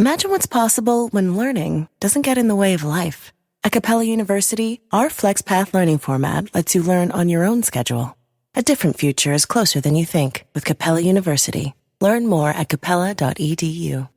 Imagine what's possible when learning doesn't get in the way of life. At Capella University, our FlexPath learning format lets you learn on your own schedule. A different future is closer than you think with Capella University. Learn more at capella.edu.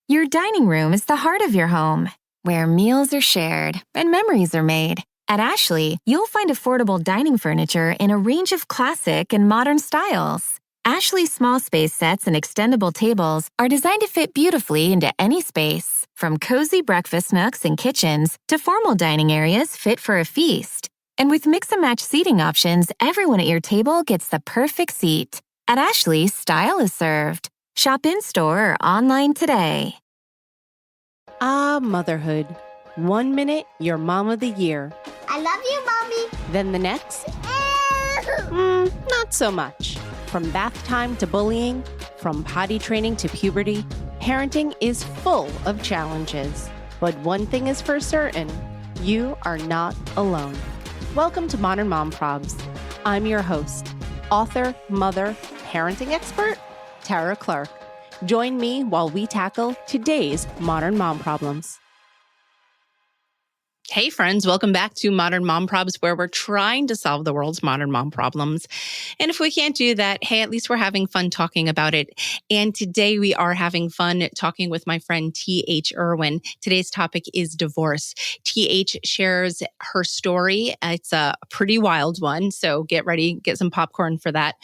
Your dining room is the heart of your home, where meals are shared and memories are made. At Ashley, you'll find affordable dining furniture in a range of classic and modern styles. Ashley's small space sets and extendable tables are designed to fit beautifully into any space, from cozy breakfast nooks and kitchens to formal dining areas fit for a feast. And with mix-and-match seating options, everyone at your table gets the perfect seat. At Ashley, style is served. Shop in-store or online today. Motherhood. 1 minute, you're mom of the year. I love you, Mommy. Then the next, not so much. From bath time to bullying, from potty training to puberty, parenting is full of challenges. But one thing is for certain, you are not alone. Welcome to Modern Mom Probs. I'm your host, author, mother, parenting expert, Tara Clark. Join me while we tackle today's modern mom problems. Hey friends, welcome back to Modern Mom Probs, where we're trying to solve the world's modern mom problems. And if we can't do that, hey, at least we're having fun talking about it. And today we are having fun talking with my friend T.H. Irwin. Today's topic is divorce. T.H. shares her story. It's a pretty wild one, so get ready, get some popcorn for that.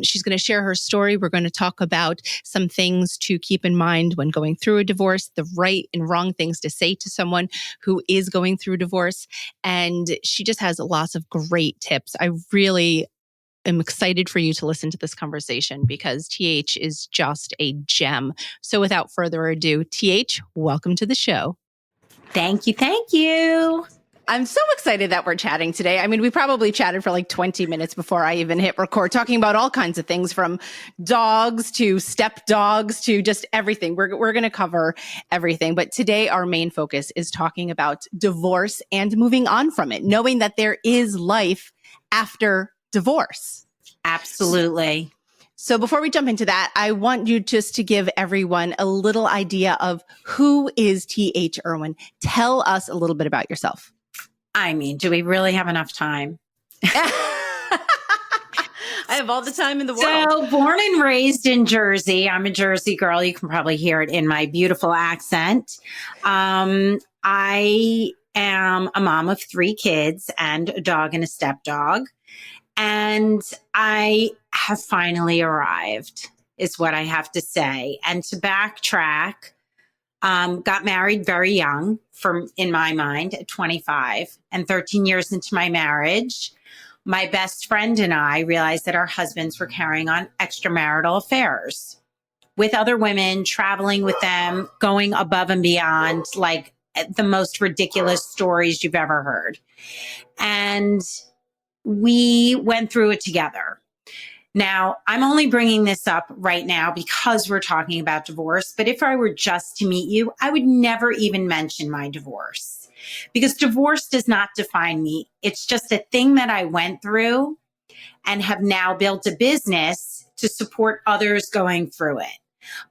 She's going to share her story. We're going to talk about some things to keep in mind when going through a divorce, the right and wrong things to say to someone who is going through divorce. And she just has lots of great tips. I really am excited for you to listen to this conversation because TH is just a gem. So without further ado, TH, welcome to the show. Thank you. Thank you. I'm so excited that we're chatting today. I mean, we probably chatted for like 20 minutes before I even hit record, talking about all kinds of things from dogs to step dogs to just everything. We're going to cover everything. But today, our main focus is talking about divorce and moving on from it, knowing that there is life after divorce. Absolutely. So before we jump into that, I want you just to give everyone a little idea of who is T.H. Irwin. Tell us a little bit about yourself. I mean, do we really have enough time? I have all the time in the world. So, born and raised in Jersey. I'm a Jersey girl. You can probably hear it in my beautiful accent. I am a mom of 3 kids and a dog and a stepdog. And I have finally arrived, is what I have to say. And to backtrack, got married very young, in my mind, at 25. And 13 years into my marriage, my best friend and I realized that our husbands were carrying on extramarital affairs with other women, traveling with them, going above and beyond, like the most ridiculous stories you've ever heard. And we went through it together. Now, I'm only bringing this up right now because we're talking about divorce. But if I were just to meet you, I would never even mention my divorce because divorce does not define me. It's just a thing that I went through and have now built a business to support others going through it.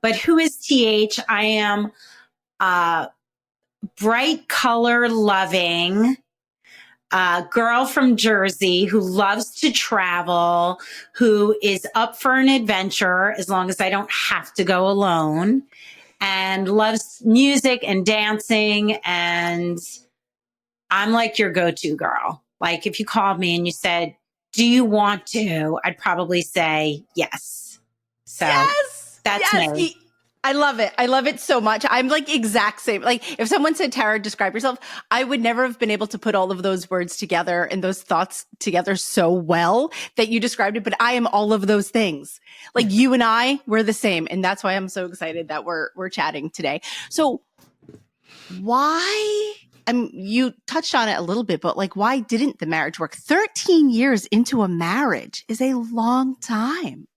But who is TH? I am a bright color loving girl from Jersey who loves to travel, who is up for an adventure as long as I don't have to go alone, and loves music and dancing. And I'm like your go-to girl. Like if you called me and you said, do you want to? I'd probably say yes. So yes, that's me. I love it. I love it so much. I'm like exact same. Like if someone said, Tara, describe yourself, I would never have been able to put all of those words together and those thoughts together so well that you described it. But I am all of those things. Like you and I, we're the same. And that's why I'm so excited that we're chatting today. So why, you touched on it a little bit, but like, why didn't the marriage work? 13 years into a marriage is a long time.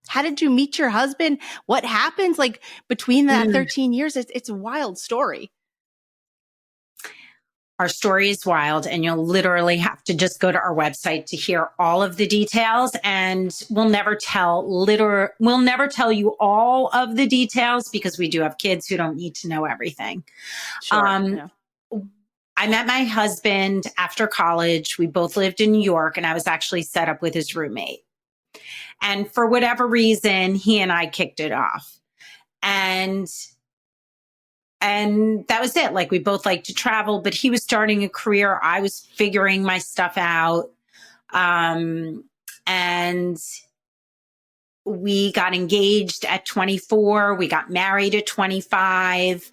How did you meet your husband? What happens like between that 13 years? It's a wild story. Our story is wild, and you'll literally have to just go to our website to hear all of the details. And we'll never tell you all of the details because we do have kids who don't need to know everything. Sure. I met my husband after college. We both lived in New York, and I was actually set up with his roommate. And for whatever reason, he and I kicked it off. And that was it. Like, we both like to travel, but he was starting a career. I was figuring my stuff out. And we got engaged at 24. We got married at 25.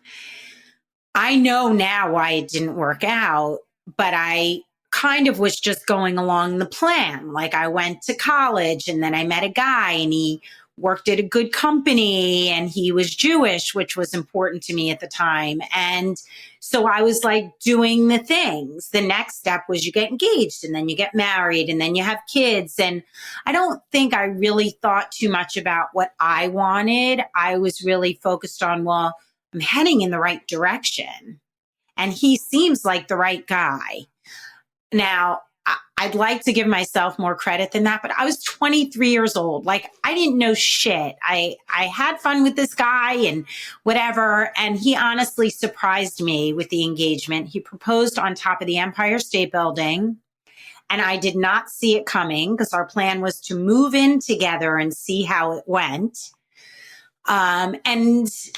I know now why it didn't work out, but I kind of was just going along the plan. Like, I went to college and then I met a guy and he worked at a good company and he was Jewish, which was important to me at the time. And so I was like doing the things. The next step was you get engaged and then you get married and then you have kids. And I don't think I really thought too much about what I wanted. I was really focused on, well, I'm heading in the right direction. And he seems like the right guy. Now, I'd like to give myself more credit than that, but I was 23 years old. Like, I didn't know shit. I had fun with this guy and whatever. And he honestly surprised me with the engagement. He proposed on top of the Empire State Building. And I did not see it coming because our plan was to move in together and see how it went. And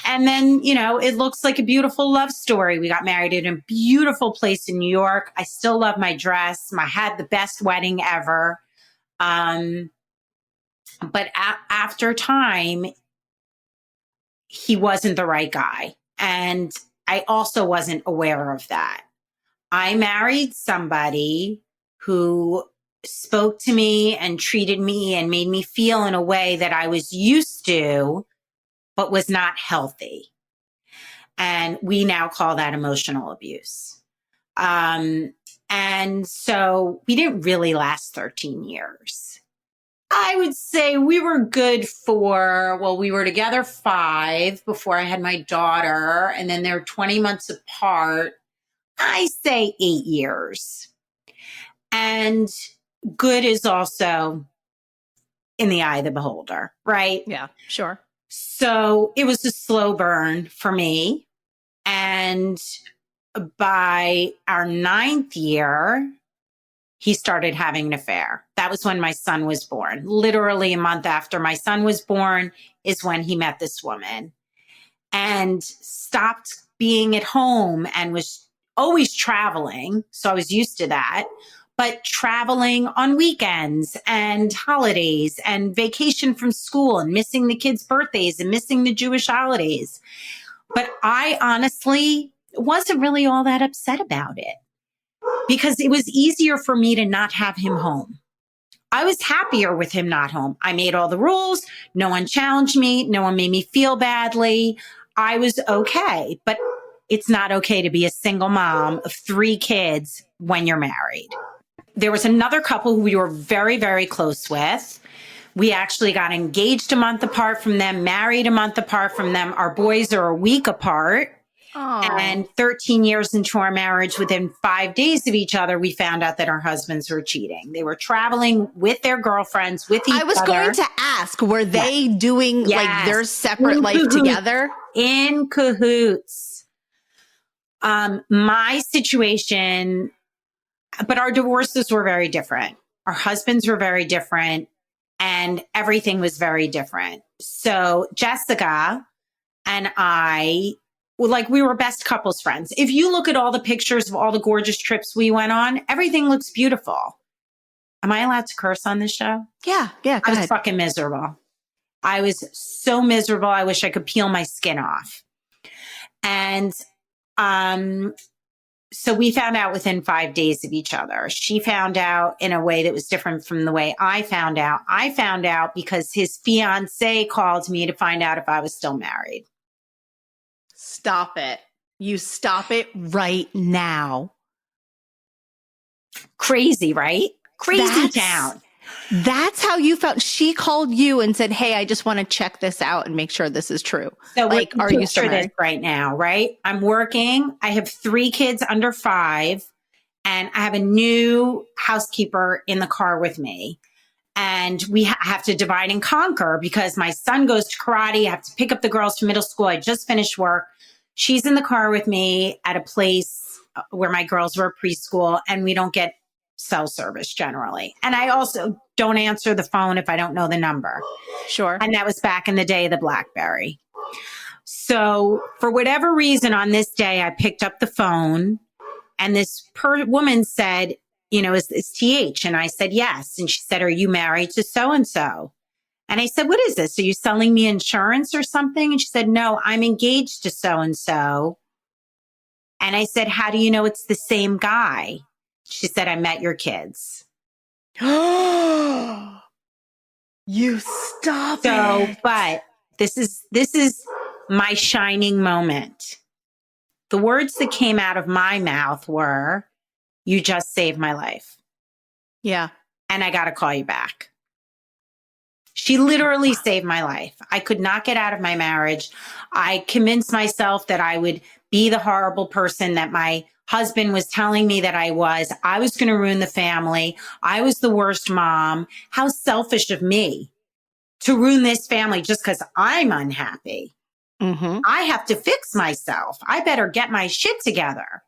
then, you know, it looks like a beautiful love story. We got married in a beautiful place in New York. I still love my dress. I had the best wedding ever. But after time, he wasn't the right guy. And I also wasn't aware of that. I married somebody who spoke to me and treated me and made me feel in a way that I was used to, but was not healthy. And we now call that emotional abuse. And so we didn't really last 13 years. I would say we were good we were together 5 before I had my daughter, and then they're 20 months apart. I say 8 years. And good is also in the eye of the beholder, right? Yeah, sure. So it was a slow burn for me. And by our 9th year, he started having an affair. That was when my son was born. Literally a month after my son was born is when he met this woman and stopped being at home and was always traveling. So I was used to that. But traveling on weekends and holidays and vacation from school and missing the kids' birthdays and missing the Jewish holidays. But I honestly wasn't really all that upset about it because it was easier for me to not have him home. I was happier with him not home. I made all the rules. No one challenged me. No one made me feel badly. I was okay. But it's not okay to be a single mom of 3 kids when you're married. There was another couple who we were very, very close with. We actually got engaged a month apart from them, married a month apart from them. Our boys are a week apart. Aww. And 13 years into our marriage, within 5 days of each other, we found out that our husbands were cheating. They were traveling with their girlfriends, with each other. I was going to ask, were they doing like their separate life together? In cahoots. My situation, but our divorces were very different. Our husbands were very different and everything was very different. So Jessica and I, we were best couples friends. If you look at all the pictures of all the gorgeous trips we went on, everything looks beautiful. Am I allowed to curse on this show? Yeah. Go I was ahead. fucking miserable. I was so miserable. I wish I could peel my skin off. And, so we found out within 5 days of each other. She found out in a way that was different from the way I found out. I found out because his fiance called me to find out if I was still married. Stop it. You stop it right now. Crazy, right? Crazy town. That's how you felt. She called you and said, hey, I just want to check this out and make sure this is true. So like, are you still this married? right now, right? I'm working. I have 3 kids under 5, and I have a new housekeeper in the car with me. And we have to divide and conquer because my son goes to karate. I have to pick up the girls from middle school. I just finished work. She's in the car with me at a place where my girls were preschool, and we don't get cell service generally. And I also don't answer the phone if I don't know the number. Sure. And that was back in the day of the BlackBerry. So for whatever reason, on this day, I picked up the phone, and this woman said, is TH? And I said, yes. And she said, are you married to so-and-so? And I said, what is this? Are you selling me insurance or something? And she said, no, I'm engaged to so-and-so. And I said, how do you know it's the same guy? She said, I met your kids. You stop it. But this is my shining moment. The words that came out of my mouth were, you just saved my life. Yeah. And I got to call you back. She literally saved my life. I could not get out of my marriage. I convinced myself that I would be the horrible person that my husband was telling me that I was. I was going to ruin the family. I was the worst mom. How selfish of me to ruin this family just because I'm unhappy. Mm-hmm. I have to fix myself. I better get my shit together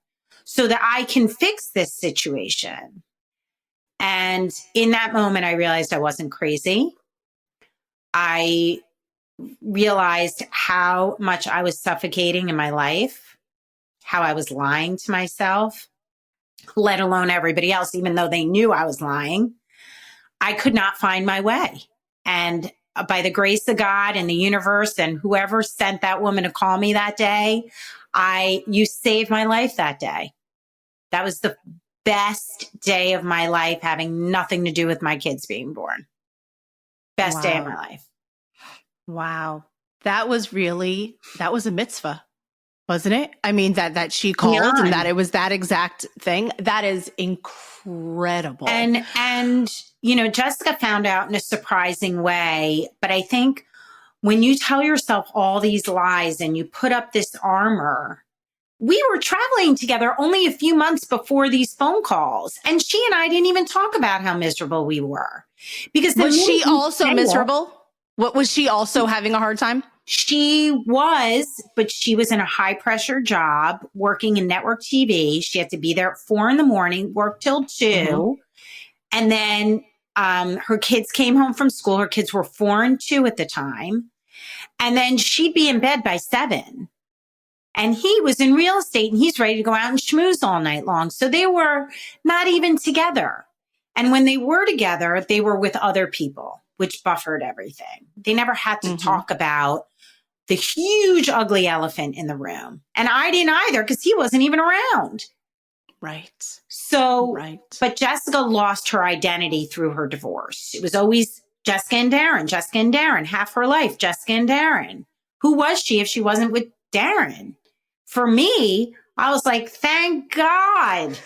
so that I can fix this situation. And in that moment, I realized I wasn't crazy. I realized how much I was suffocating in my life, how I was lying to myself, let alone everybody else, even though they knew I was lying. I could not find my way. And by the grace of God and the universe and whoever sent that woman to call me that day, you saved my life that day. That was the best day of my life, having nothing to do with my kids being born. Best day of my life. Wow. That was a mitzvah, wasn't it? I mean, that she called and that it was that exact thing. That is incredible. And Jessica found out in a surprising way, but I think when you tell yourself all these lies and you put up this armor, we were traveling together only a few months before these phone calls. And she and I didn't even talk about how miserable we were. Because was she also miserable? What, was she also having a hard time? She was, but she was in a high pressure job working in network TV. She had to be there at 4 a.m, work till 2. Mm-hmm. And then her kids came home from school. Her kids were 4 and 2 at the time. And then she'd be in bed by 7. And he was in real estate and he's ready to go out and schmooze all night long. So they were not even together. And when they were together, they were with other people, which buffered everything. They never had to talk about the huge, ugly elephant in the room. And I didn't either because he wasn't even around. Right. So, but Jessica lost her identity through her divorce. It was always Jessica and Darren, half her life, Jessica and Darren. Who was she if she wasn't with Darren? For me, I was like, thank God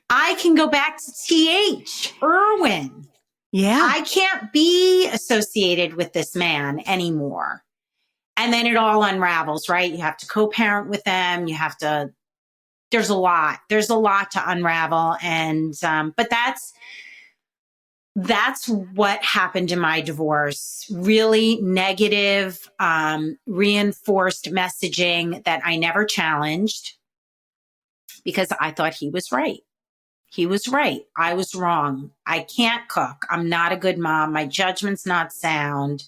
I can go back to TH, Irwin. Yeah. I can't be associated with this man anymore. And then it all unravels, right? You have to co-parent with them. There's a lot to unravel. And, but that's what happened in my divorce. Really negative, reinforced messaging that I never challenged because I thought he was right. He was right. I was wrong. I can't cook. I'm not a good mom. My judgment's not sound.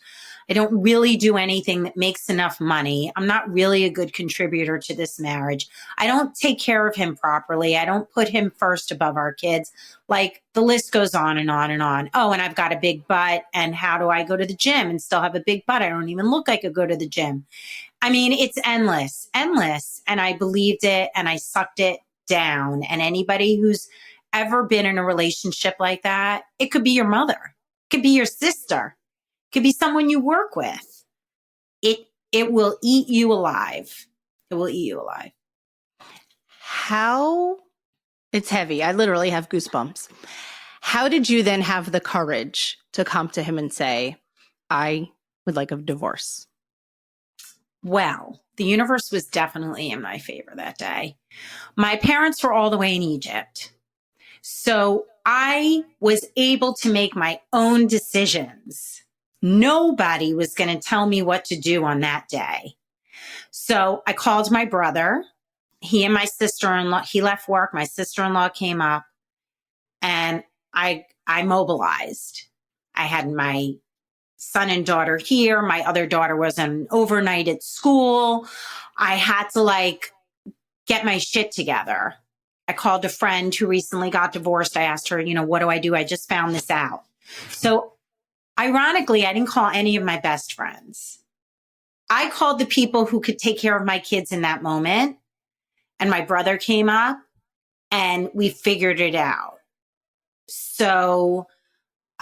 I don't really do anything that makes enough money. I'm not really a good contributor to this marriage. I don't take care of him properly. I don't put him first above our kids. Like the list goes on and on and on. Oh, and I've got a big butt. And how do I go to the gym and still have a big butt? I don't even look like I go to the gym. I mean, it's endless. And I believed it and I sucked it down. And anybody who's ever been in a relationship like that, it could be your mother, it could be your sister, it could be someone you work with. It will eat you alive. It will eat you alive. How? It's heavy. I literally have goosebumps. How did you then have the courage to come to him and say, I would like a divorce? Well, the universe was definitely in my favor that day. My parents were all the way in Egypt. So I was able to make my own decisions. Nobody was going to tell me what to do on that day. So I called my brother. He and my sister-in-law, he left work. My sister-in-law came up and I mobilized. I had my son and daughter here. My other daughter was an overnight at school. I had to get my shit together. I called a friend who recently got divorced. I asked her, what do I do? I just found this out. So ironically, I didn't call any of my best friends. I called the people who could take care of my kids in that moment. And my brother came up and we figured it out. So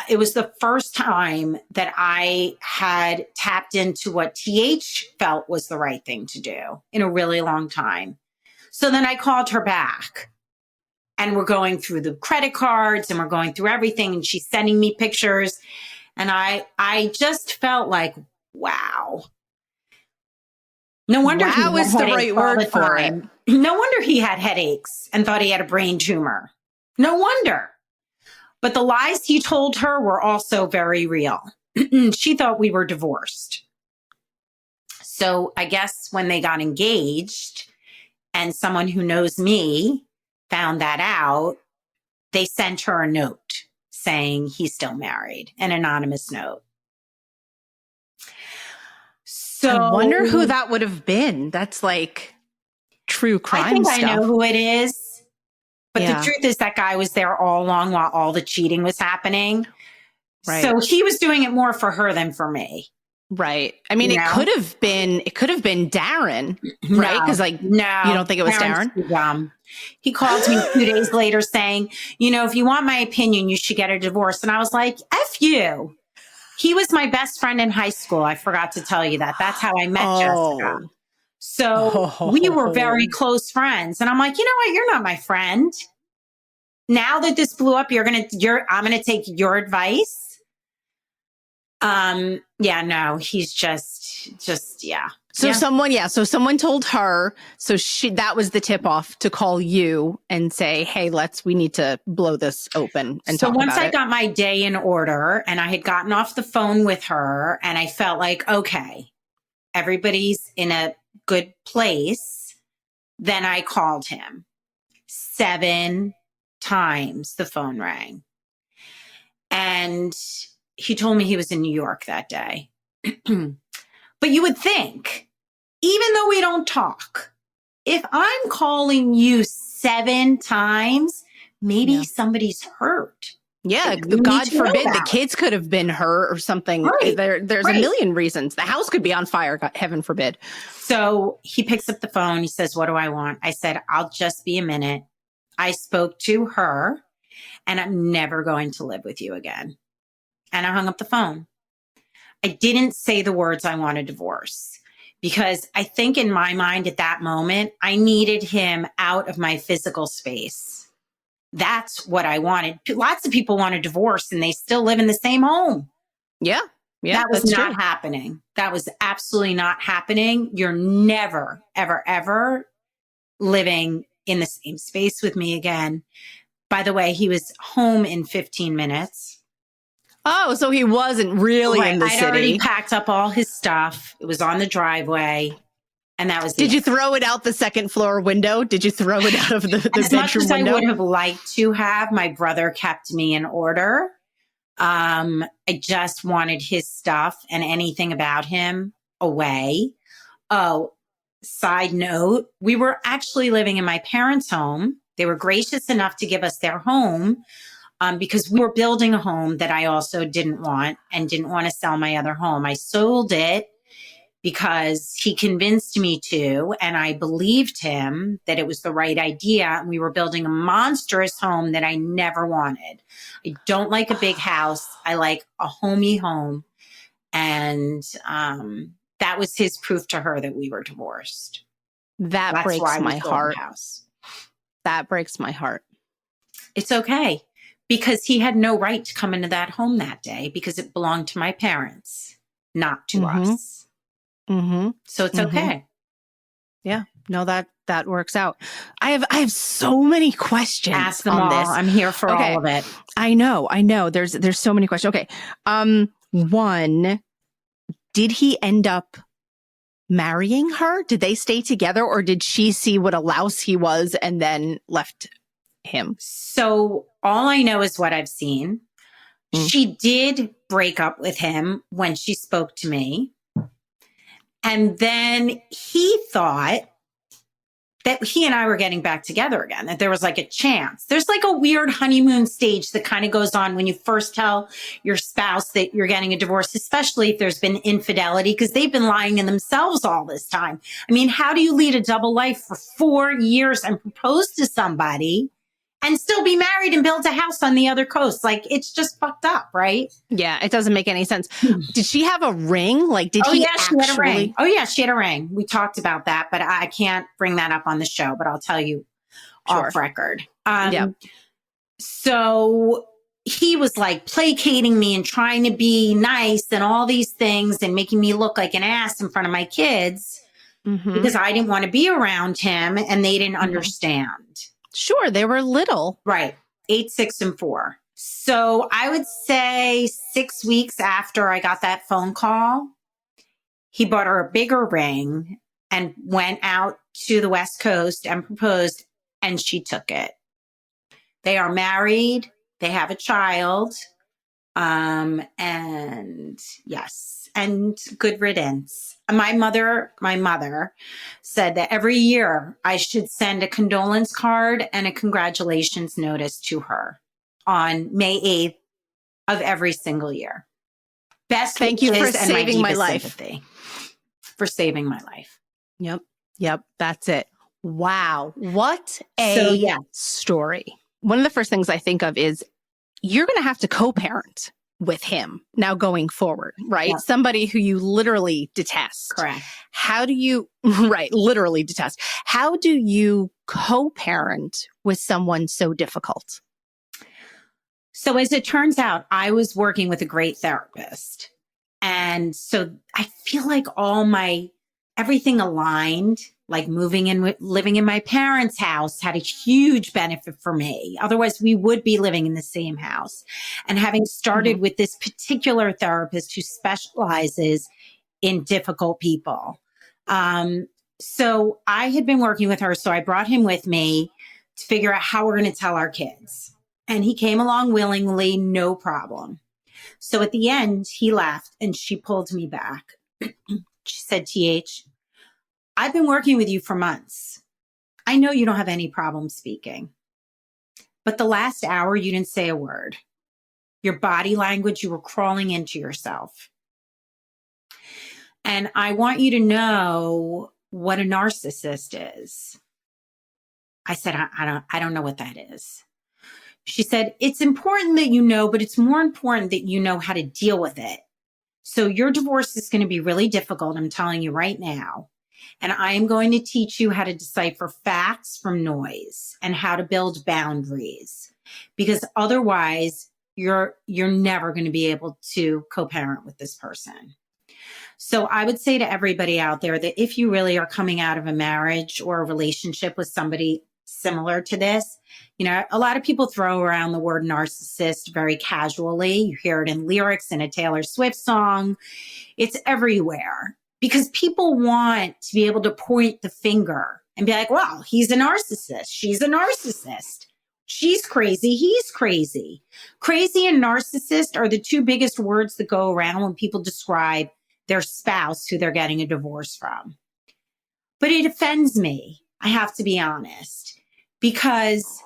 it was the first time that I had tapped into what TH felt was the right thing to do in a really long time. So then I called her back and we're going through the credit cards and we're going through everything and she's sending me pictures. And I just felt like, wow. No wonder wow is the right word for it. No wonder he had headaches and thought he had a brain tumor. No wonder. But the lies he told her were also very real. She thought we were divorced. So I guess when they got engaged and someone who knows me found that out, they sent her a note saying he's still married, an anonymous note. So I wonder who that would have been. That's like true crime stuff. I know who it is. But the truth is that guy was there all along while all the cheating was happening. Right. So he was doing it more for her than for me. Right. I mean, it could have been Darren, right? Because you don't think it was Darren? He called me 2 days later saying, if you want my opinion, you should get a divorce. And I was like, F you. He was my best friend in high school. I forgot to tell you that. That's how I met Jessica. So we were very close friends. And I'm like, you know what? You're not my friend. Now that this blew up, I'm going to take your advice. No, he's just. So someone told her, that was the tip off to call you and say, hey, we need to blow this open and talk about it. So once I got my day in order and I had gotten off the phone with her and I felt like, okay, everybody's in a good place, then I called him. 7 times the phone rang. And he told me he was in New York that day. But you would think, even though we don't talk, if I'm calling you 7 times, maybe somebody's hurt. Yeah, God forbid the kids could have been hurt or something. Right. There's a million reasons. The house could be on fire, God, heaven forbid. So he picks up the phone. He says, what do I want? I said, I'll just be a minute. I spoke to her and I'm never going to live with you again. And I hung up the phone. I didn't say the words I want a divorce because I think in my mind at that moment, I needed him out of my physical space. That's what I wanted. Lots of people want a divorce and they still live in the same home. Yeah. That was not happening. That was absolutely not happening. You're never, ever, ever living in the same space with me again. By the way, he was home in 15 minutes. Oh, so he wasn't really in the city. I'd already packed up all his stuff. It was on the driveway. And that was Did you throw it out the second floor window? Did you throw it out of the bedroom window? As much as I would have liked to have, my brother kept me in order. I just wanted his stuff and anything about him away. Oh, side note, we were actually living in my parents' home. They were gracious enough to give us their home because we were building a home that I also didn't want and didn't want to sell my other home. I sold it because he convinced me to, and I believed him that it was the right idea. And we were building a monstrous home that I never wanted. I don't like a big house. I like a homey home. And that was his proof to her that we were divorced. That's breaks my heart. That breaks my heart. It's okay. because he had no right to come into that home that day because it belonged to my parents, not to us. Mm-hmm. So it's Mm-hmm. okay. Yeah. No, that works out. I have so many questions. Ask them on all. this. I'm here for all of it. I know. There's so many questions. Okay. One, did he end up marrying her? Did they stay together, or did she see what a louse he was and then left him? So all I know is what I've seen. She did break up with him when she spoke to me. And then he thought that he and I were getting back together again, that there was like a chance. There's like a weird honeymoon stage that kind of goes on when you first tell your spouse that you're getting a divorce, especially if there's been infidelity, because they've been lying to themselves all this time. I mean, how do you lead a double life for 4 years and propose to somebody and still be married and build a house on the other coast? Like, it's just fucked up, right? Yeah, it doesn't make any sense. Did she have a ring? Like, did he She had a ring. Oh, yeah, she had a ring. We talked about that, but I can't bring that up on the show, but I'll tell you off record. So he was like placating me and trying to be nice and all these things and making me look like an ass in front of my kids because I didn't want to be around him and they didn't understand. Sure, they were little. Right. 8, 6, and 4. So I would say 6 weeks after I got that phone call, he bought her a bigger ring and went out to the West Coast and proposed, and she took it. They are married. They have a child. And yes, and good riddance. My mother said that every year I should send a condolence card and a congratulations notice to her on May 8th of every single year. Best Thank you for wishes and saving my deepest life. sympathy. For saving my life. Yep. That's it. Wow. What a story. One of the first things I think of is you're going to have to co-parent with him now going forward, right? Yeah. Somebody who you literally detest. Correct. How do you, literally detest. How do you co-parent with someone so difficult? So as it turns out, I was working with a great therapist. And so I feel like everything aligned, like moving in, living in my parents' house had a huge benefit for me. Otherwise, we would be living in the same house. And having started with this particular therapist who specializes in difficult people. So I had been working with her. So I brought him with me to figure out how we're going to tell our kids. And he came along willingly, no problem. So at the end, he left and she pulled me back. She said, TH, I've been working with you for months. I know you don't have any problem speaking. But the last hour, you didn't say a word. Your body language, you were crawling into yourself. And I want you to know what a narcissist is. I said, I don't know what that is. She said, it's important that you know, but it's more important that you know how to deal with it. So your divorce is going to be really difficult. I'm telling you right now. And I am going to teach you how to decipher facts from noise and how to build boundaries, because otherwise you're never going to be able to co-parent with this person. So I would say to everybody out there that if you really are coming out of a marriage or a relationship with somebody similar to this, you know, a lot of people throw around the word narcissist very casually. You hear it in lyrics in a Taylor Swift song. It's everywhere because people want to be able to point the finger and be like, well, he's a narcissist. She's a narcissist. She's crazy. He's crazy. Crazy and narcissist are the two biggest words that go around when people describe their spouse who they're getting a divorce from. But it offends me. I have to be honest, because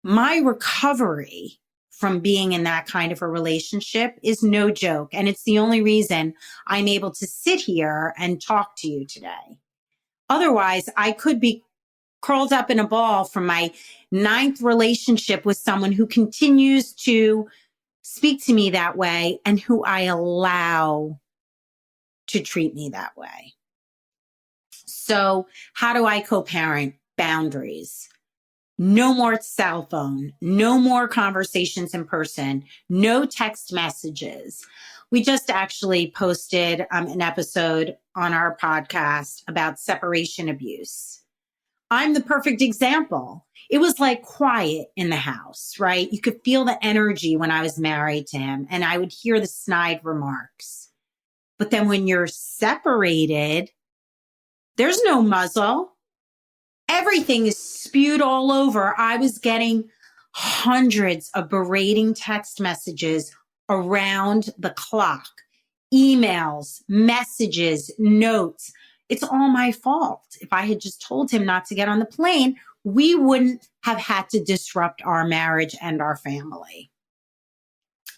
my recovery from being in that kind of a relationship is no joke. And it's the only reason I'm able to sit here and talk to you today. Otherwise, I could be curled up in a ball from my 9th relationship with someone who continues to speak to me that way and who I allow to treat me that way. So how do I co-parent? Boundaries. No more cell phone, no more conversations in person, no text messages. We just actually posted an episode on our podcast about separation abuse. I'm the perfect example. It was like quiet in the house, right? You could feel the energy when I was married to him, and I would hear the snide remarks. But then when you're separated, there's no muzzle. Everything is spewed all over. I was getting hundreds of berating text messages around the clock, emails, messages, notes. It's all my fault. If I had just told him not to get on the plane, we wouldn't have had to disrupt our marriage and our family.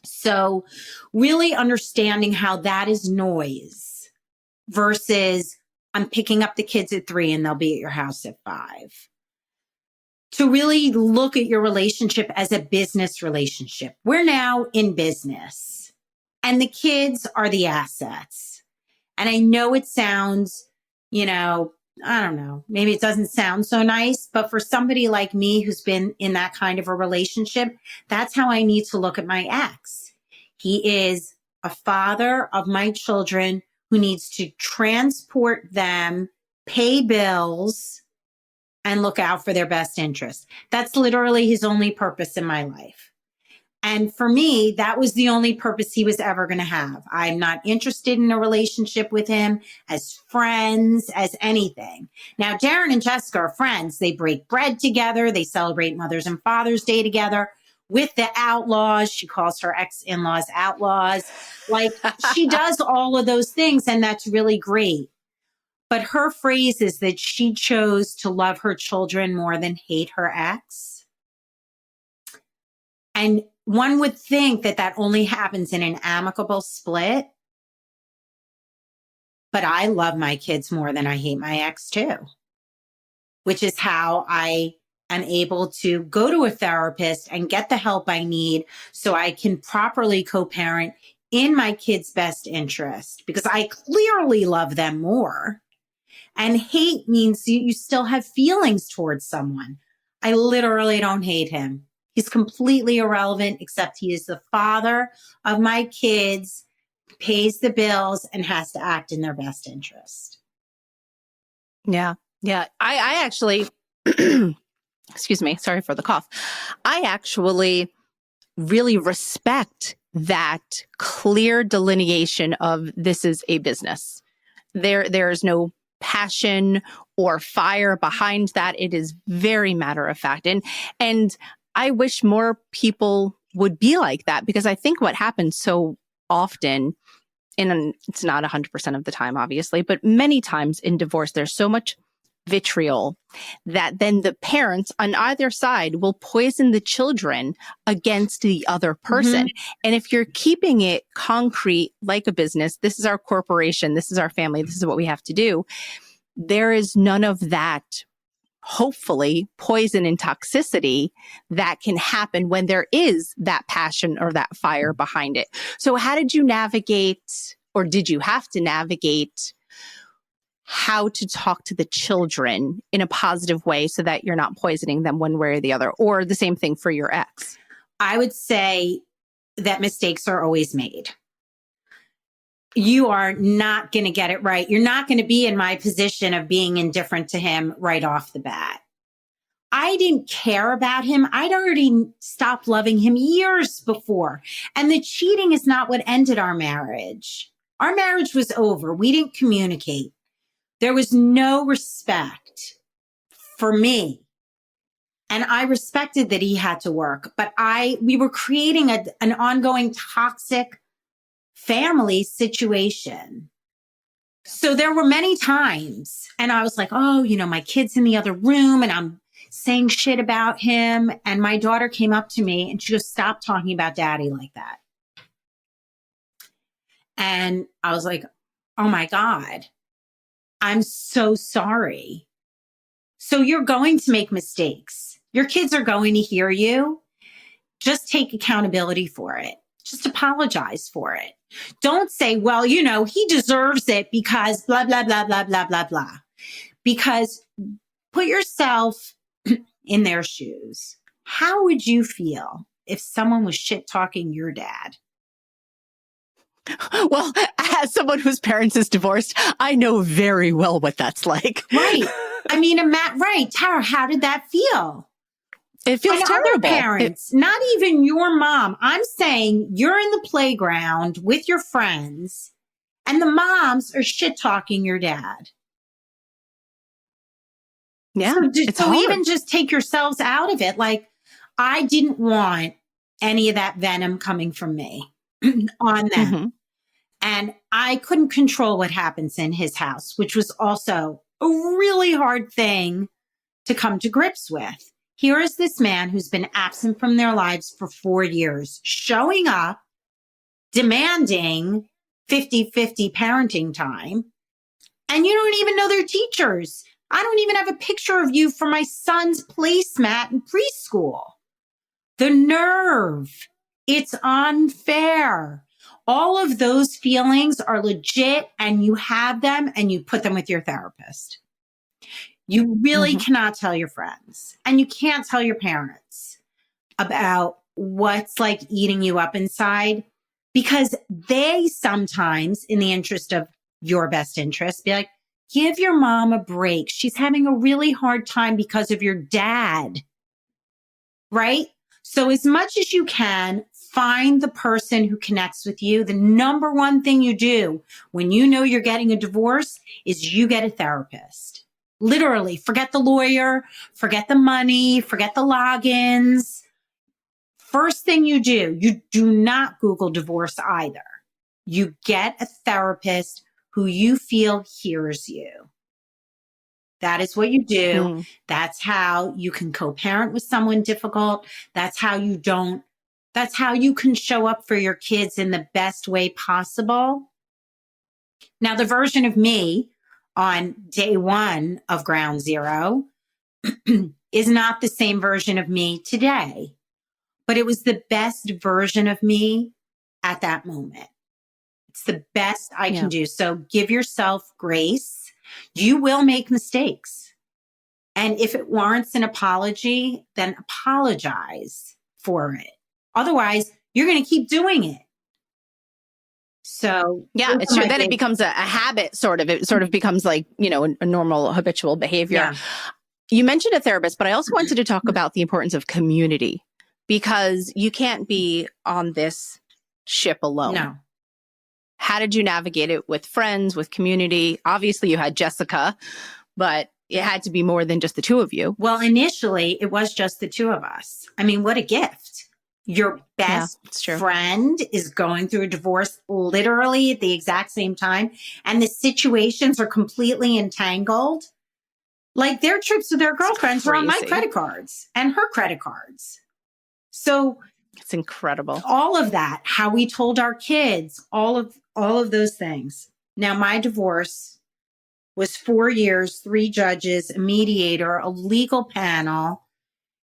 So really understanding how that is noise versus I'm picking up the kids at 3 and they'll be at your house at 5. To really look at your relationship as a business relationship. We're now in business and the kids are the assets. And I know it sounds, I don't know, maybe it doesn't sound so nice, but for somebody like me who's been in that kind of a relationship, that's how I need to look at my ex. He is a father of my children who needs to transport them, pay bills, and look out for their best interest. That's literally his only purpose in my life. And for me, that was the only purpose he was ever going to have. I'm not interested in a relationship with him as friends, as anything. Now, Darren and Jessica are friends. They break bread together. They celebrate Mother's and Father's Day together with the outlaws. She calls her ex-in-laws outlaws. Like, she does all of those things, and that's really great. But her phrase is that she chose to love her children more than hate her ex. And one would think that that only happens in an amicable split. But I love my kids more than I hate my ex too, which is how I am able to go to a therapist and get the help I need so I can properly co-parent in my kids' best interest, because I clearly love them more. And hate means you still have feelings towards someone. I literally don't hate him. He's completely irrelevant, except he is the father of my kids, pays the bills, and has to act in their best interest. Yeah. Yeah. I actually, excuse me, sorry for the cough. I actually really respect that clear delineation of this is a business. There is no passion or fire behind that. It is very matter of fact. And I wish more people would be like that, because I think what happens so often, and it's not 100% of the time, obviously, but many times in divorce, there's so much vitriol that then the parents on either side will poison the children against the other person. Mm-hmm. And if you're keeping it concrete like a business, this is our corporation, this is our family, this is what we have to do, there is none of that, hopefully, poison and toxicity that can happen when there is that passion or that fire behind it. So how did you navigate, or did you have to navigate, how to talk to the children in a positive way so that you're not poisoning them one way or the other, or the same thing for your ex? I would say that mistakes are always made. You are not going to get it right. You're not going to be in my position of being indifferent to him right off the bat. I didn't care about him. I'd already stopped loving him years before. And the cheating is not what ended our marriage. Our marriage was over. We didn't communicate. There was no respect for me. And I respected that he had to work, but we were creating an ongoing toxic family situation. So there were many times, and I was like, oh, my kid's in the other room and I'm saying shit about him. And my daughter came up to me and she goes, stop talking about daddy like that. And I was like, oh my God, I'm so sorry. So you're going to make mistakes. Your kids are going to hear you. Just take accountability for it. Just apologize for it. Don't say, well, he deserves it because blah, blah, blah, blah, blah, blah, blah. Because put yourself in their shoes, how would you feel if someone was shit talking your dad? Well, as someone whose parents is divorced, I know very well what that's like. Right. I mean, right. Tara, how did that feel? It feels and terrible. Other parents, not even your mom. I'm saying you're in the playground with your friends and the moms are shit talking your dad. Yeah. So even just take yourselves out of it. Like, I didn't want any of that venom coming from me on them. Mm-hmm. And I couldn't control what happens in his house, which was also a really hard thing to come to grips with. Here is this man who's been absent from their lives for 4 years, showing up, demanding 50-50 parenting time. And you don't even know their teachers. I don't even have a picture of you for my son's placemat in preschool. The nerve. It's unfair. All of those feelings are legit, and you have them and you put them with your therapist. You really cannot tell your friends, and you can't tell your parents about what's like eating you up inside, because they sometimes, in the interest of your best interest, be like, give your mom a break. She's having a really hard time because of your dad, right? So as much as you can, find the person who connects with you. The number one thing you do when you know you're getting a divorce is you get a therapist. Literally, forget the lawyer, forget the money, forget the logins. First thing you do not Google divorce either. You get a therapist who you feel hears you. That is what you do. That's how you can co-parent with someone difficult. That's how you can show up for your kids in the best way possible. Now, the version of me on day one of Ground Zero is not the same version of me today, but it was the best version of me at that moment. It's the best I can do. So give yourself grace. You will make mistakes. And if it warrants an apology, then apologize for it. Otherwise, you're going to keep doing it. So yeah, it's true. Then it becomes a habit, sort of. It sort of becomes like, a normal habitual behavior. Yeah. You mentioned a therapist, but I also wanted to talk about the importance of community, because you can't be on this ship alone. No. How did you navigate it with friends, with community? Obviously, you had Jessica, but it had to be more than just the two of you. Well, initially, it was just the two of us. I mean, what a gift. Your best friend is going through a divorce literally at the exact same time, and the situations are completely entangled. Like, their trips with their girlfriends were on my credit cards and her credit cards. So it's incredible. All of that, how we told our kids, all of those things. Now, my divorce was 4 years, 3 judges, a mediator, a legal panel.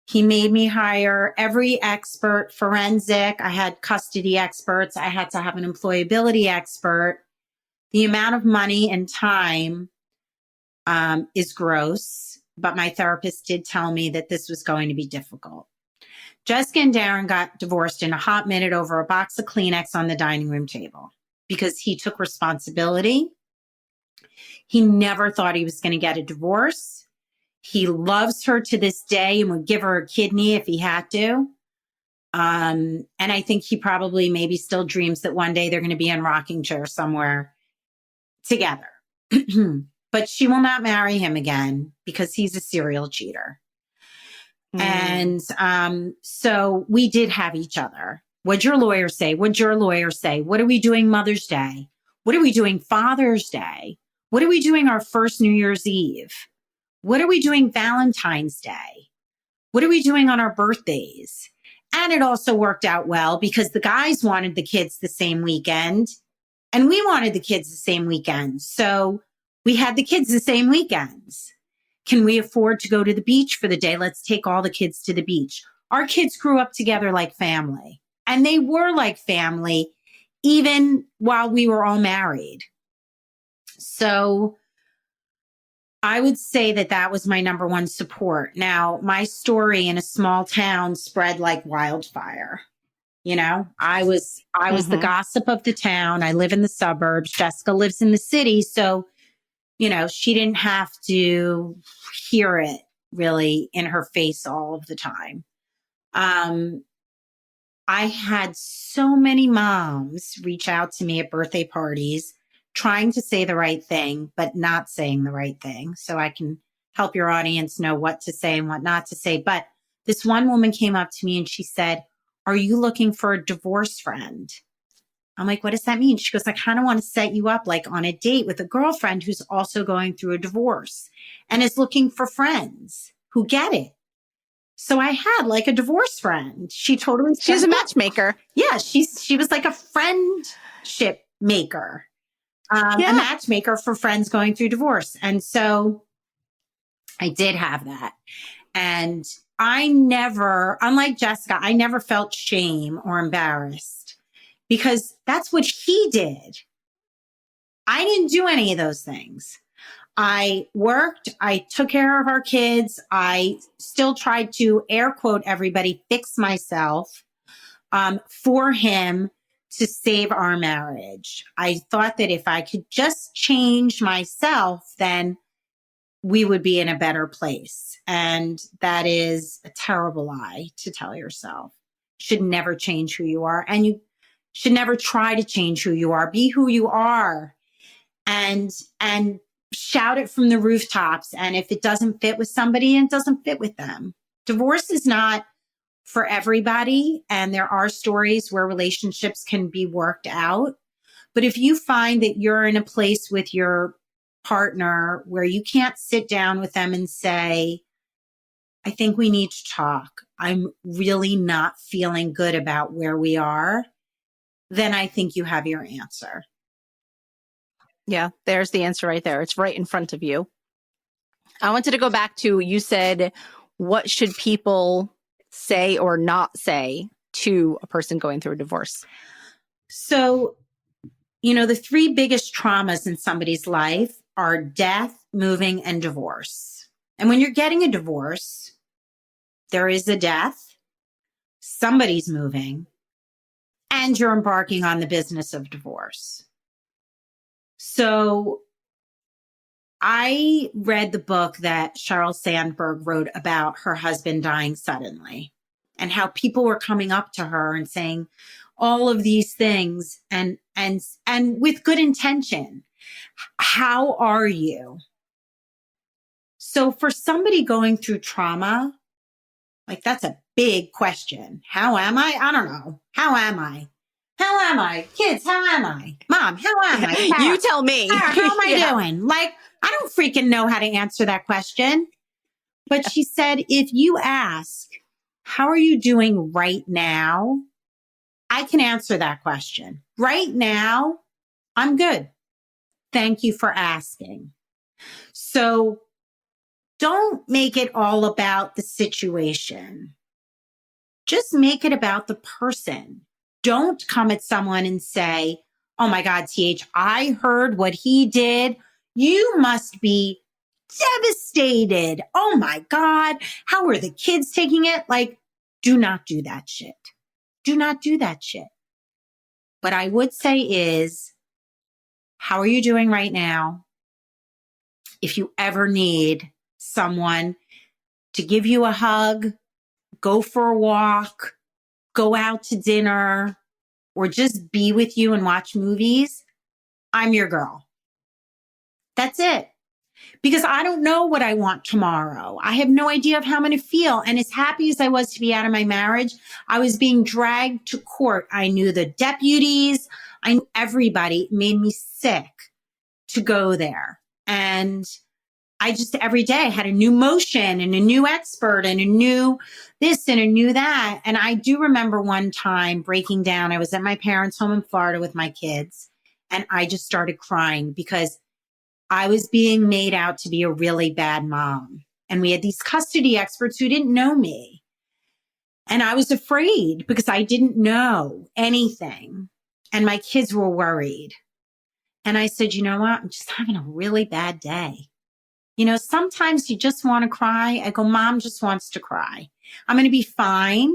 He made me hire every expert, forensic. I had custody experts. I had to have an employability expert. The amount of money and time is gross, but my therapist did tell me that this was going to be difficult. Jessica and Darren got divorced in a hot minute over a box of Kleenex on the dining room table because he took responsibility. He never thought he was going to get a divorce. He loves her to this day and would give her a kidney if he had to. And I think he probably maybe still dreams that one day they're going to be in rocking chairs somewhere together. But she will not marry him again because he's a serial cheater. And so we did have each other. What'd your lawyer say? What'd your lawyer say? What are we doing Mother's Day? What are we doing Father's Day? What are we doing our first New Year's Eve? What are we doing Valentine's Day? What are we doing on our birthdays? And it also worked out well because the guys wanted the kids the same weekend and we wanted the kids the same weekend. So we had the kids the same weekends. Can we afford to go to the beach for the day? Let's take all the kids to the beach. Our kids grew up together like family, and they were like family even while we were all married. So I would say that that was my number one support. Now, my story in a small town spread like wildfire. You know, I was the gossip of the town. I live in the suburbs. Jessica lives in the city. So, you know, she didn't have to hear it really in her face all of the time. I had so many moms reach out to me at birthday parties trying to say the right thing, but not saying the right thing. So I can help your audience know what to say and what not to say. But this one woman came up to me and she said, "Are you looking for a divorce friend?" I'm like, "What does that mean?" She goes, "I kind of want to set you up like on a date with a girlfriend who's also going through a divorce and is looking for friends who get it." So I had like a divorce friend. She totally She's a matchmaker. Yeah, she was like a friendship maker, a matchmaker for friends going through divorce. And so I did have that. And I never, unlike Jessica, I never felt shame or embarrassed because that's what he did. I didn't do any of those things. I worked, I took care of our kids. I still tried to, air quote, everybody, fix myself for him to save our marriage. I thought that if I could just change myself, then we would be in a better place. And that is a terrible lie to tell yourself. You should never change who you are. And you should never try to change who you are. Be who you are and shout it from the rooftops. And if it doesn't fit with somebody, it doesn't fit with them. Divorce is not for everybody. And there are stories where relationships can be worked out. But if you find that you're in a place with your partner where you can't sit down with them and say, "I think we need to talk. I'm really not feeling good about where we are," then I think you have your answer. Yeah, there's the answer right there. It's right in front of you. I wanted to go back to, you said, what should people say or not say to a person going through a divorce? So, you know, the three biggest traumas in somebody's life are death, moving, and divorce. And when you're getting a divorce, there is a death, somebody's moving, and you're embarking on the business of divorce. So I read the book that Sheryl Sandberg wrote about her husband dying suddenly and how people were coming up to her and saying all of these things and with good intention. How are you? So for somebody going through trauma, like that's a big question. How am I? I don't know. How am I? How am I? Kids, how am I? Mom, how am I? Sarah, You tell me. Sarah, how am I doing? Like, I don't freaking know how to answer that question. But she said, if you ask, how are you doing right now? I can answer that question. Right now, I'm good. Thank you for asking. So don't make it all about the situation. Just make it about the person. Don't come at someone and say, "Oh my God, TH, I heard what he did. You must be devastated. Oh my God, how are the kids taking it?" Like, do not do that shit. Do not do that shit. What I would say is, how are you doing right now? If you ever need someone to give you a hug, go for a walk, go out to dinner, or just be with you and watch movies, I'm your girl. That's it. Because I don't know what I want tomorrow. I have no idea of how I'm going to feel. And as happy as I was to be out of my marriage, I was being dragged to court. I knew the deputies. I knew everybody. It made me sick to go there. And I just every day had a new motion and a new expert and a new this and a new that. And I do remember one time breaking down. I was at my parents' home in Florida with my kids, and I just started crying because I was being made out to be a really bad mom. And we had these custody experts who didn't know me. And I was afraid because I didn't know anything. And my kids were worried. And I said, "You know what? I'm just having a really bad day. Sometimes you just want to cry. I go, Mom just wants to cry. I'm going to be fine,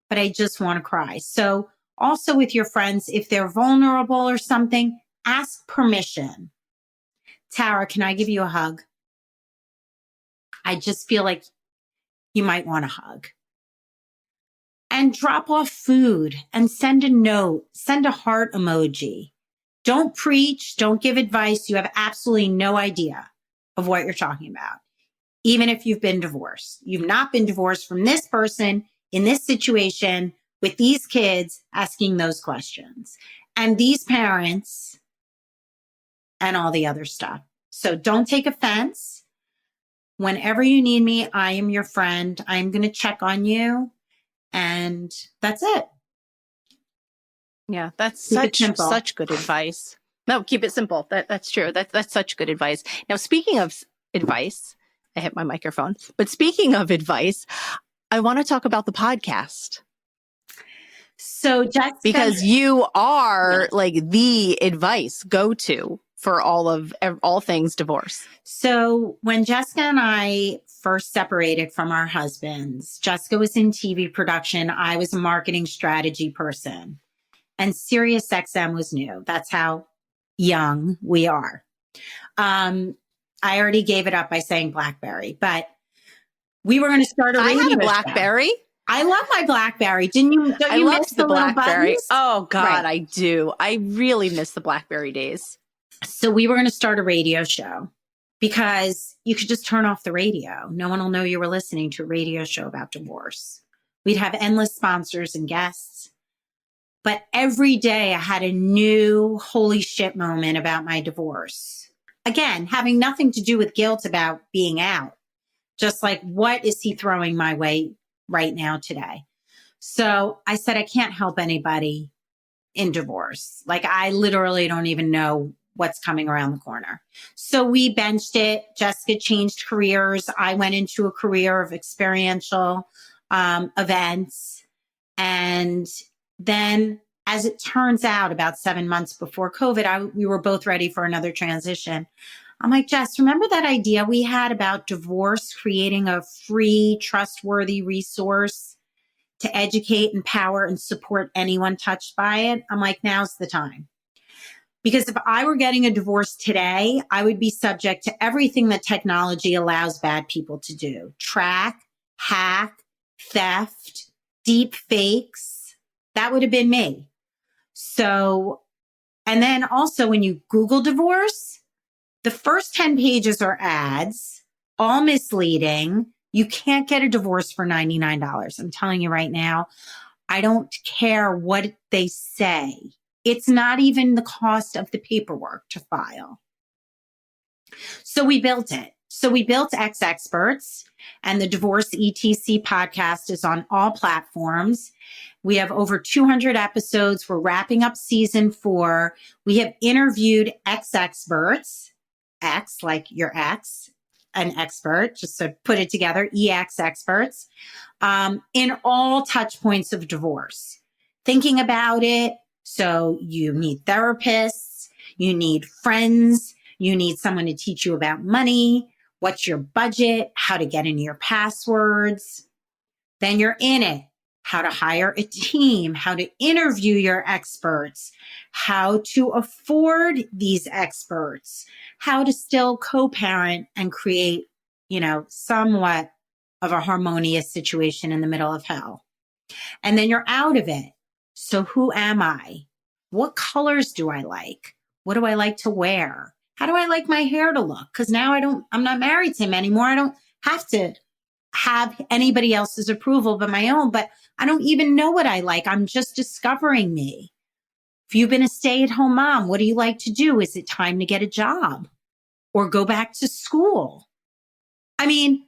but I just want to cry. So also with your friends, if they're vulnerable or something, ask permission. Tara, can I give you a hug? I just feel like you might want a hug. And drop off food and send a note, send a heart emoji. Don't preach, don't give advice. You have absolutely no idea of what you're talking about. Even if you've been divorced, you've not been divorced from this person in this situation with these kids asking those questions and these parents and all the other stuff. So don't take offense. Whenever you need me, I am your friend. I'm going to check on you. And that's it. Yeah, that's Keep it such good advice. No, keep it simple. That's true. That's such good advice. Now, speaking of advice, I hit my microphone. But speaking of advice, I want to talk about the podcast. So Jessica, because you are like the advice go-to for all things divorce. So when Jessica and I first separated from our husbands, Jessica was in TV production. I was a marketing strategy person. And SiriusXM was new. That's how young we are. I already gave it up by saying BlackBerry, but we were going to start a radio I had a show. BlackBerry. I love my BlackBerry. Don't you miss the BlackBerry? buttons? Oh God, Right. I do. I really miss the BlackBerry days. So we were going to start a radio show because you could just turn off the radio. No one will know you were listening to a radio show about divorce. We'd have endless sponsors and guests. But every day I had a new holy shit moment about my divorce. Again, having nothing to do with guilt about being out. Just like, what is he throwing my way right now today? So I said, I can't help anybody in divorce. Like, I literally don't even know what's coming around the corner. So we benched it. Jessica changed careers. I went into a career of experiential events. And then, as it turns out, about 7 months before COVID, we were both ready for another transition. I'm like, Jess, remember that idea we had about divorce, creating a free, trustworthy resource to educate, empower, and support anyone touched by it? I'm like, now's the time. Because if I were getting a divorce today, I would be subject to everything that technology allows bad people to do. Track, hack, theft, deep fakes. That would have been me. So, and then also when you Google divorce, the first 10 pages are ads, all misleading. You can't get a divorce for $99. I'm telling you right now, I don't care what they say. It's not even the cost of the paperwork to file. So we built it. So we built exExperts, and the Divorce ETC podcast is on all platforms. We have over 200 episodes. We're wrapping up season 4. We have interviewed exExperts, X like your ex, an expert, just to put it together, exExperts, in all touch points of divorce. Thinking about it, so you need therapists, you need friends, you need someone to teach you about money, what's your budget, how to get into your passwords. Then you're in it, how to hire a team, how to interview your experts, how to afford these experts, how to still co-parent and create, somewhat of a harmonious situation in the middle of hell. And then you're out of it. So who am I? What colors do I like? What do I like to wear? How do I like my hair to look? Because now I'm not married to him anymore. I don't have to have anybody else's approval but my own, but I don't even know what I like. I'm just discovering me. If you've been a stay-at-home mom, what do you like to do? Is it time to get a job or go back to school? I mean,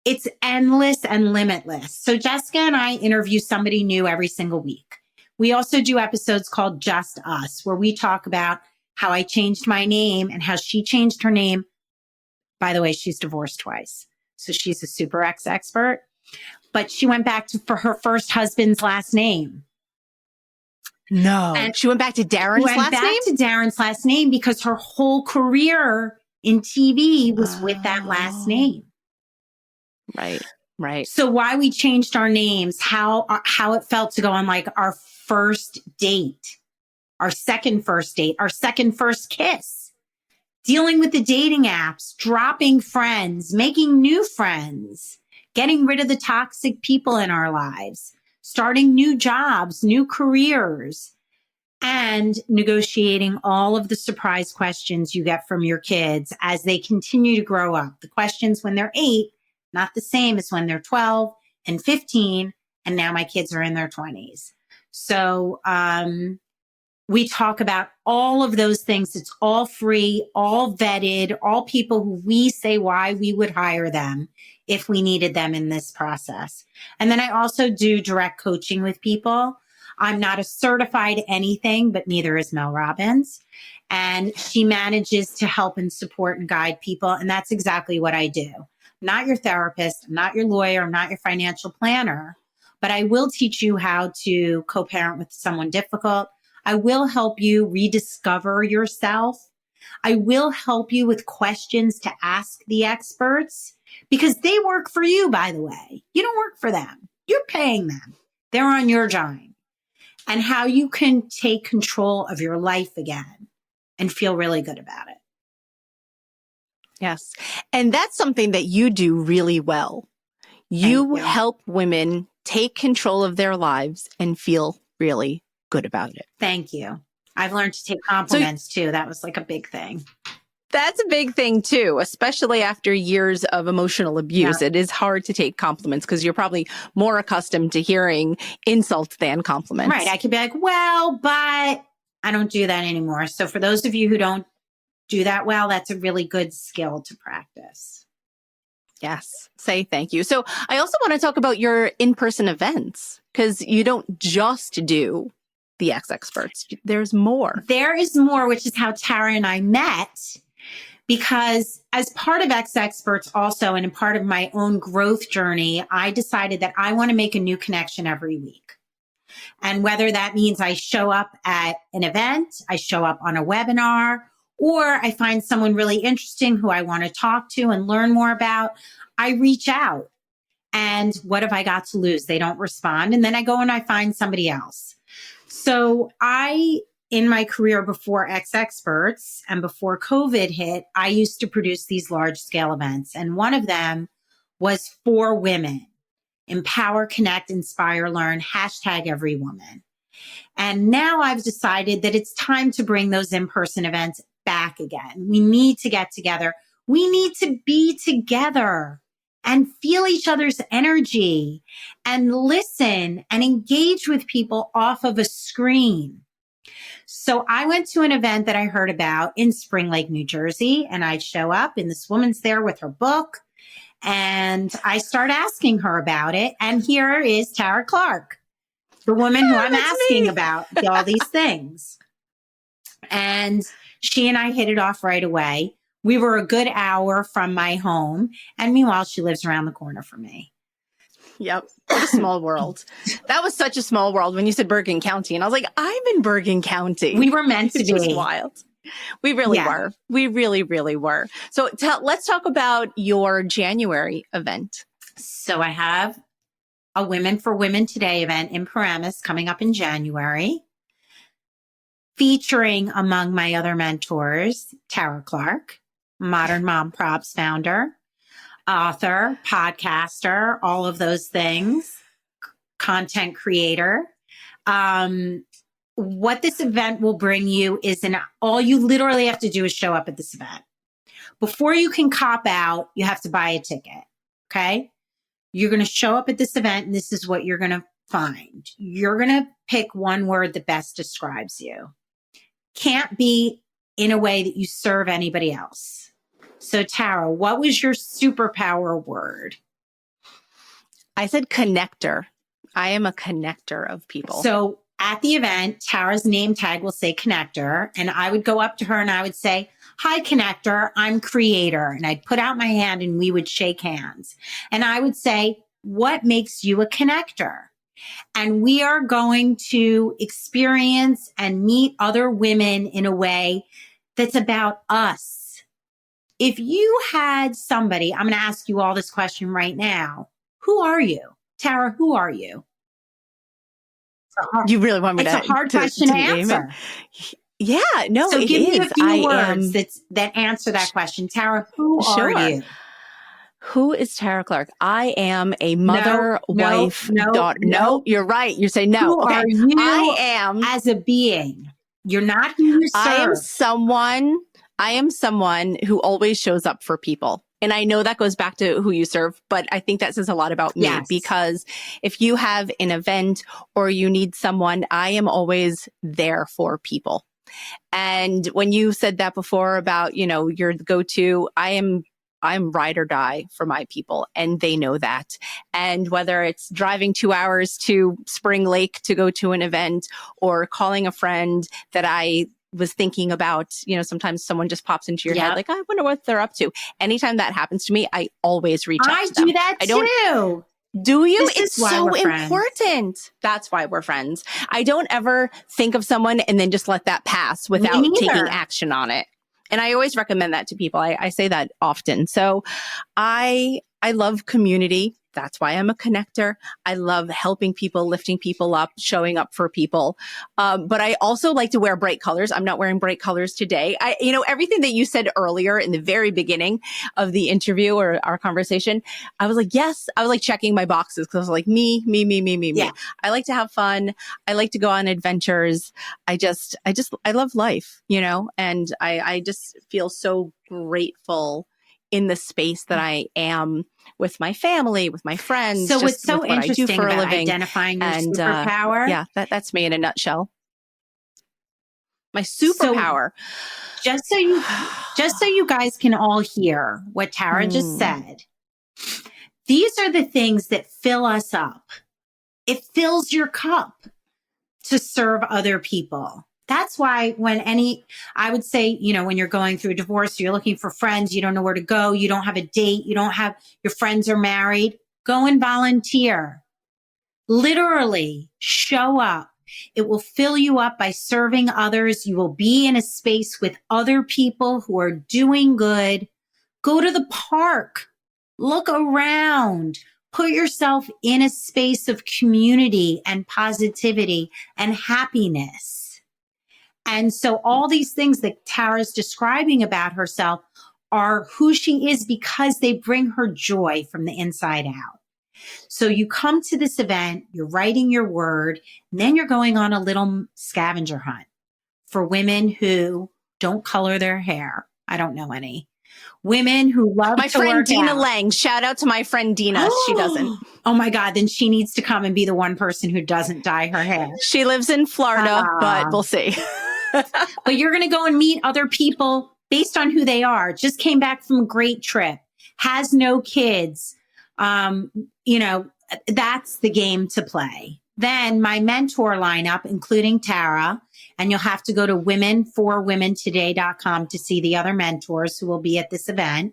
it's endless and limitless. So Jessica and I interview somebody new every single week. We also do episodes called Just Us, where we talk about how I changed my name and how she changed her name. By the way, she's divorced twice. So she's a super exExpert, but she went back for her first husband's last name. No. And she went back to Darren's last name? She went back to Darren's last name because her whole career in TV was with that last name. Right. Right. So why we changed our names, how it felt to go on like our first date, our second first date, our second first kiss, dealing with the dating apps, dropping friends, making new friends, getting rid of the toxic people in our lives, starting new jobs, new careers, and negotiating all of the surprise questions you get from your kids as they continue to grow up. The questions when they're 8, not the same as when they're 12 and 15. And now my kids are in their 20s. So we talk about all of those things. It's all free, all vetted, all people who we say why we would hire them if we needed them in this process. And then I also do direct coaching with people. I'm not a certified anything, but neither is Mel Robbins. And she manages to help and support and guide people. And that's exactly what I do. I'm not your therapist. I'm not your lawyer. I'm not your financial planner, but I will teach you how to co-parent with someone difficult. I will help you rediscover yourself. I will help you with questions to ask the experts because they work for you, by the way. You don't work for them. You're paying them. They're on your dime. And how you can take control of your life again and feel really good about it. Yes. And that's something that you do really well. You help women take control of their lives and feel really good about it. Thank you. I've learned to take compliments too. That was like a big thing. That's a big thing too, especially after years of emotional abuse. Yeah. It is hard to take compliments because you're probably more accustomed to hearing insults than compliments. Right. I could be like, well, but I don't do that anymore. So for those of you who don't do that well, that's a really good skill to practice. Yes. Say thank you. So I also want to talk about your in-person events because you don't just do the exExperts. There's more. There is more, which is how Tara and I met. Because as part of exExperts also, and a part of my own growth journey, I decided that I want to make a new connection every week. And whether that means I show up at an event, I show up on a webinar, or I find someone really interesting who I want to talk to and learn more about, I reach out. And what have I got to lose? They don't respond. And then I go and I find somebody else. So in my career before exExperts and before COVID hit, I used to produce these large scale events. And one of them was for women. Empower, connect, inspire, learn, #everywoman. And now I've decided that it's time to bring those in-person events back again. We need to get together. We need to be together and feel each other's energy and listen and engage with people off of a screen. So I went to an event that I heard about in Spring Lake, New Jersey, and I'd show up and this woman's there with her book and I start asking her about it. And here is Tara Clark, the woman who I'm asking about all these things. And she and I hit it off right away. We were a good hour from my home. And meanwhile, she lives around the corner from me. Yep. What a small world. That was such a small world when you said Bergen County. And I was like, I'm in Bergen County. We were meant to be. It was wild. We really were. We really, really were. So let's talk about your January event. So I have a Women for Women Today event in Paramus coming up in January, featuring among my other mentors, Tara Clark, Modern Mom Props founder, author, podcaster, all of those things, content creator. What this event will bring you is all you literally have to do is show up at this event. Before you can cop out, you have to buy a ticket. Okay. You're going to show up at this event and this is what you're going to find. You're going to pick one word that best describes you. Can't be in a way that you serve anybody else. So Tara, what was your superpower word? I said connector. I am a connector of people. So at the event, Tara's name tag will say connector. And I would go up to her and I would say, hi, connector, I'm creator. And I'd put out my hand and we would shake hands. And I would say, what makes you a connector? And we are going to experience and meet other women in a way that's about us. if you had somebody, I'm going to ask you all this question right now. Who are you? Tara, who are you? You really want me It's to? a hard question to name it? answer. Yeah, no, So it give me a is. few words that answer that question. Tara, who are you? Who is Tara Clark? I am a mother, wife, daughter. No, you're right. You say no. Who are you I am as a being? You're not who you serve. I am someone who always shows up for people. And I know that goes back to who you serve, but I think that says a lot about me because if you have an event or you need someone, I am always there for people. And when you said that before about, your go-to, I'm ride or die for my people, and they know that. And whether it's driving 2 hours to Spring Lake to go to an event or calling a friend that I was thinking about, sometimes someone just pops into your head, like, I wonder what they're up to. Anytime that happens to me, I always reach out to them. I do that too. Do you? It's so important. That's why we're friends. I don't ever think of someone and then just let that pass without taking action on it. And I always recommend that to people. I say that often. So I love community. That's why I'm a connector. I love helping people, lifting people up, showing up for people. But I also like to wear bright colors. I'm not wearing bright colors today. Everything that you said earlier in the very beginning of the interview or our conversation, I was like, yes. I was like checking my boxes because I was like, me. Yeah. I like to have fun. I like to go on adventures. I love life, and I just feel so grateful in the space that I am with my family, with my friends. So just it's so with what interesting I do for about a living. identifying your superpower. That's me in a nutshell. My superpower. So, just so you guys can all hear what Tara just said, these are the things that fill us up. It fills your cup to serve other people. That's why I would say, when you're going through a divorce, you're looking for friends, you don't know where to go, you don't have a date, your friends are married, go and volunteer. Literally show up. It will fill you up by serving others. You will be in a space with other people who are doing good. Go to the park, look around, put yourself in a space of community and positivity and happiness. And so all these things that Tara's describing about herself are who she is because they bring her joy from the inside out. So you come to this event, you're writing your word, and then you're going on a little scavenger hunt for women who don't color their hair. I don't know any. Women who love my to friend work Dina out. Lang. Shout out to my friend Dina. She doesn't. Oh my God. Then she needs to come and be the one person who doesn't dye her hair. She lives in Florida, but we'll see. But you're going to go and meet other people based on who they are. Just came back from a great trip, has no kids. That's the game to play. Then my mentor lineup, including Tara, and you'll have to go to womenforwomentoday.com to see the other mentors who will be at this event.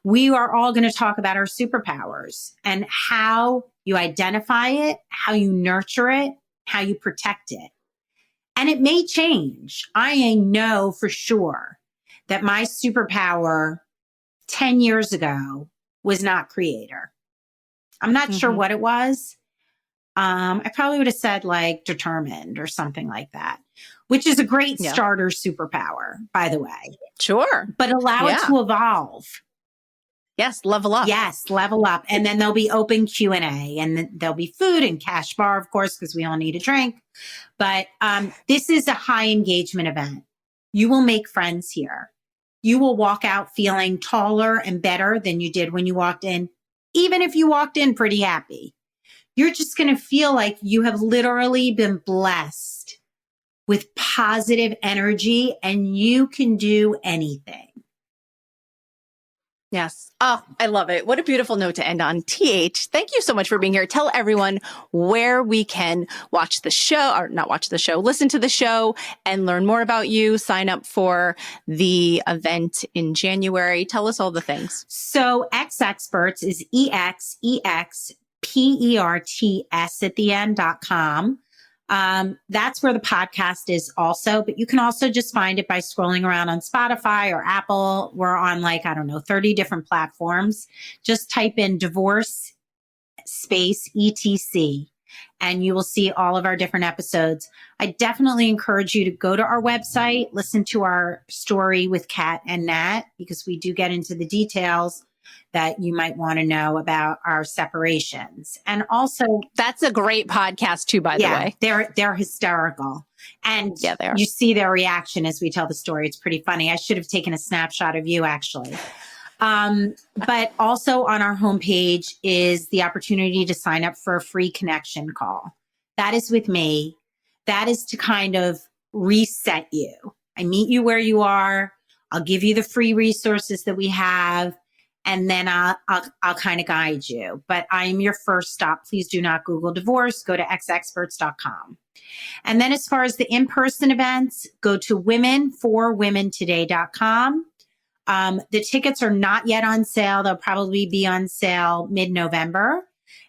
We are all going to talk about our superpowers and how you identify it, how you nurture it, how you protect it. And it may change. I know for sure that my superpower 10 years ago was not creator. I'm not sure what it was. I probably would have said like determined or something like that, which is a great starter superpower, by the way. Sure. But allow it to evolve. Yes, level up. Yes, level up. And then there'll be open Q&A and there'll be food and cash bar, of course, because we all need a drink. But this is a high engagement event. You will make friends here. You will walk out feeling taller and better than you did when you walked in, even if you walked in pretty happy. You're just going to feel like you have literally been blessed with positive energy and you can do anything. Yes. Oh, I love it. What a beautiful note to end on. TH, thank you so much for being here. Tell everyone where we can watch the show, or not watch the show, listen to the show and learn more about you. Sign up for the event in January. Tell us all the things. So exExperts is exexperts at the end.com. That's where the podcast is also, but you can also just find it by scrolling around on Spotify or Apple. We're on 30 different platforms. Just type in divorce space ETC and you will see all of our different episodes. I definitely encourage you to go to our website, listen to our story with Kat and Nat, because we do get into the details that you might want to know about our separations. And also, that's a great podcast too, by the way. They're hysterical. And yeah, they are. You see their reaction as we tell the story. It's pretty funny. I should have taken a snapshot of you, actually. But also on our homepage is the opportunity to sign up for a free connection call. That is with me. That is to kind of reset you. I meet you where you are. I'll give you the free resources that we have, and then I'll kind of guide you. But I am your first stop. Please do not Google divorce. Go to exExperts.com. And then as far as the in-person events, go to womenforwomentoday.com. The tickets are not yet on sale. They'll probably be on sale mid-November.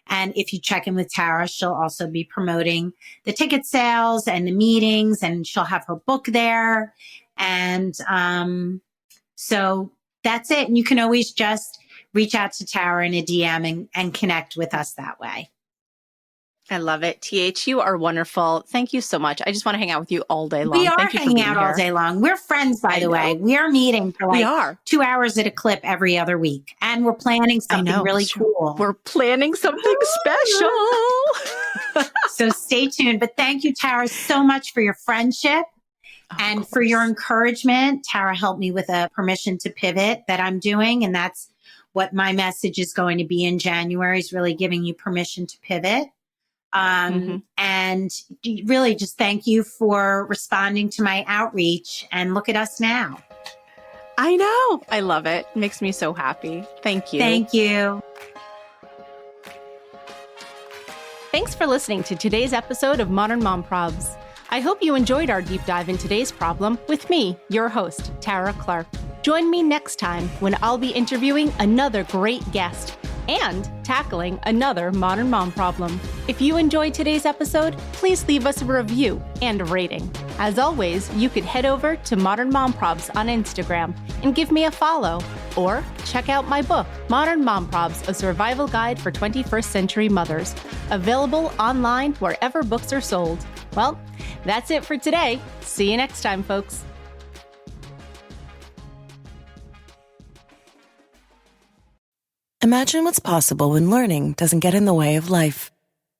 And if you check in with Tara, she'll also be promoting the ticket sales and the meetings, and she'll have her book there. And so that's it. And you can always just reach out to Tara in a DM and connect with us that way. I love it. TH, you are wonderful. Thank you so much. I just want to hang out with you all day long. We are hanging out all day long. We're friends, by the way. We are meeting for 2 hours at a clip every other week. And we're planning something really cool. We're planning something special. So stay tuned. But thank you, Tara, so much for your friendship and for your encouragement. Tara helped me with a permission to pivot that I'm doing. And that's what my message is going to be in January, is really giving you permission to pivot. And really just thank you for responding to my outreach, and look at us now. I know. I love it. It makes me so happy. Thank you. Thank you. Thanks for listening to today's episode of Modern Mom Probs. I hope you enjoyed our deep dive in today's problem with me, your host, Tara Clark. Join me next time when I'll be interviewing another great guest and tackling another modern mom problem. If you enjoyed today's episode, please leave us a review and a rating. As always, you could head over to Modern Mom Probs on Instagram and give me a follow, or check out my book, Modern Mom Probs, A Survival Guide for 21st Century Mothers, available online wherever books are sold. Well, that's it for today. See you next time, folks. Imagine what's possible when learning doesn't get in the way of life.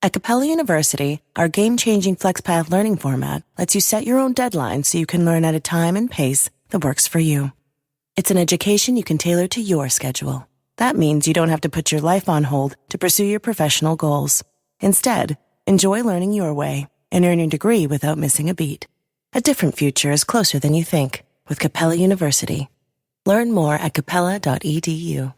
At Capella University, our game-changing FlexPath learning format lets you set your own deadlines so you can learn at a time and pace that works for you. It's an education you can tailor to your schedule. That means you don't have to put your life on hold to pursue your professional goals. Instead, enjoy learning your way and earn your degree without missing a beat. A different future is closer than you think with Capella University. Learn more at capella.edu.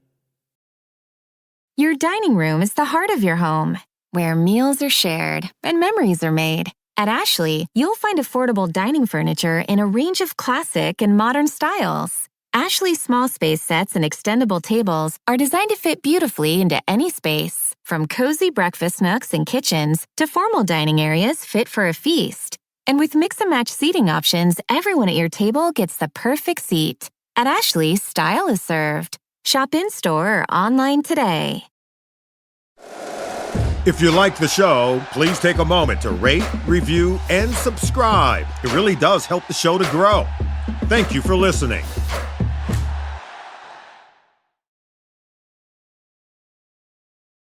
Your dining room is the heart of your home, where meals are shared and memories are made. At Ashley, you'll find affordable dining furniture in a range of classic and modern styles. Ashley's small space sets and extendable tables are designed to fit beautifully into any space, from cozy breakfast nooks and kitchens to formal dining areas fit for a feast. And with mix-and-match seating options, everyone at your table gets the perfect seat. At Ashley, style is served. Shop in-store or online today. If you like the show, please take a moment to rate, review, and subscribe. It really does help the show to grow. Thank you for listening.